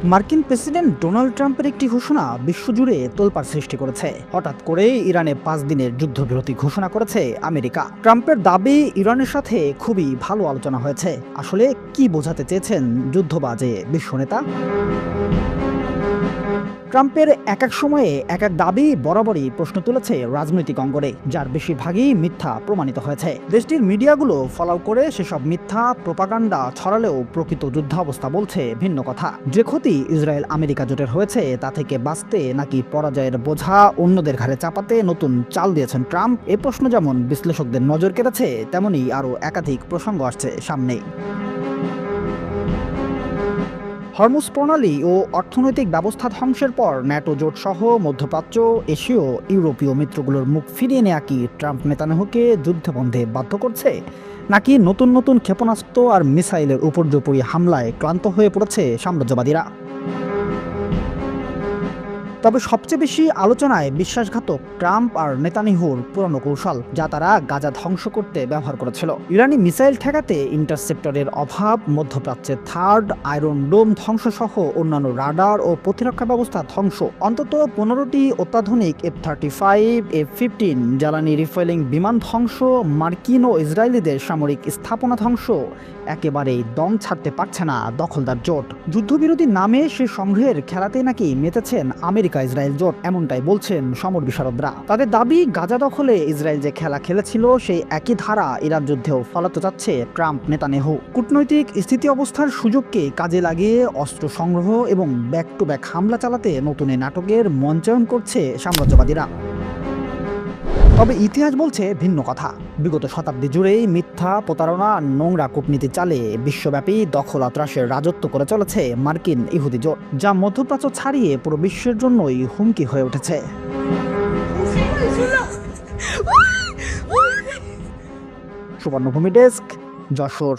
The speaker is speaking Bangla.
মার্কিন প্রেসিডেন্ট ডোনাল্ড ট্রাম্পের একটি ঘোষণা বিশ্বজুড়ে তোলপাড় সৃষ্টি করেছে। হঠাৎ করে ইরানে ৫ দিনের যুদ্ধবিরতি ঘোষণা করেছে আমেরিকা। ট্রাম্পের দাবি ইরানের সাথে খুবই ভালো আলোচনা হয়েছে। আসলে কি বোঝাতে চেয়েছেন যুদ্ধবাজে বিশ্বনেতা? ট্রাম্পের এক এক সময়ে এক এক দাবি বরাবরই প্রশ্ন তুলেছে রাজনৈতিক অঙ্গনে, যার বেশিরভাগই মিথ্যা প্রমাণিত হয়েছে। দেশটির মিডিয়াগুলো ফলাও করে সেসব মিথ্যা প্রোপাগান্ডা ছড়ালেও প্রকৃত যুদ্ধাবস্থা বলছে ভিন্ন কথা। যে ক্ষতি ইসরায়েল আমেরিকা জোটের হয়েছে তা থেকে বাঁচতে নাকি পরাজয়ের বোঝা অন্যদের ঘাড়ে চাপাতে নতুন চাল দিয়েছেন ট্রাম্প, এ প্রশ্ন যেমন বিশ্লেষকদের নজর কেড়েছে, তেমনি আরও একাধিক প্রসঙ্গ আসছে সামনে। হরমুজ প্রণালী ও অর্থনৈতিক ব্যবস্থা ধ্বংসের পর ন্যাটো জোট সহ মধ্যপ্রাচ্য, এশীয়, ইউরোপীয় মিত্রগুলোর মুখ ফিরিয়ে নেওয়া কি ট্রাম্প নেতানিয়াহুকে যুদ্ধবন্ধে বাধ্য করছে, নাকি নতুন নতুন ক্ষেপণাস্ত্র আর মিসাইলের উপর্যুপরি হামলায় ক্লান্ত হয়ে পড়েছে সাম্রাজ্যবাদীরা? তবে সবচেয়ে বেশি আলোচনায় বিশ্বাসঘাতক ট্রাম্প আর নেতানিয়াহুর পুরনো কৌশল, যা তারা গাজা ধ্বংস করতে ব্যবহার করেছিল। ইরানি মিসাইল ঠেকাতে ইন্টারসেপ্টরের অভাব, মধ্যপ্রাচ্যের থার্ড আয়রন ডোম ধ্বংসসহ অন্যান্য রাডার ও প্রতিরক্ষা ব্যবস্থা ধ্বংস, অন্তত 15টি অত্যাধুনিক F-35, F-15 জ্বালানি রিফুয়েলিং বিমান ধ্বংস, মার্কিন ও ইসরায়েলিদের সামরিক স্থাপনা ধ্বংস, একেবারেই দম ছাড়তে পারছে না দখলদার জোট। যুদ্ধবিরতির নামে সে সংঘের খেলাতে নাকি মেতেছেন আমেরিকা ইসরায়েল জোট, এমনটাই বলছেন সমর বিশারদরা। তাদের দাবি, গাজা দখলে ইসরায়েল যে খেলা খেলেছিল সেই একই ধারা ইরান যুদ্ধেও ফলাতে চাচ্ছে ট্রাম্প নেতানিয়াহু। কূটনৈতিক স্থিতি অবস্থার সুযোগকে কাজে লাগিয়ে অস্ত্র সংগ্রহ এবং ব্যাক টু ব্যাক হামলা চালাতে নতুন নাটকের মঞ্চায়ন করছে সাম্রাজ্যবাদীরা। তবে ইতিহাস বলছে ভিন্ন কথা। বিগত শতাব্দী জুড়েই মিথ্যা, প্রতারণা, নোংরা কূটনীতি চালে বিশ্বব্যাপী দখল ত্রাসের রাজত্ব করে চলেছে মার্কিন ইহুদি জোট, যা মধ্যপ্রাচ্য ছাড়িয়ে পুরো বিশ্বের জন্যই হুমকি হয়ে উঠেছে। সুবর্ণভূমি ডেস্ক, যশোর।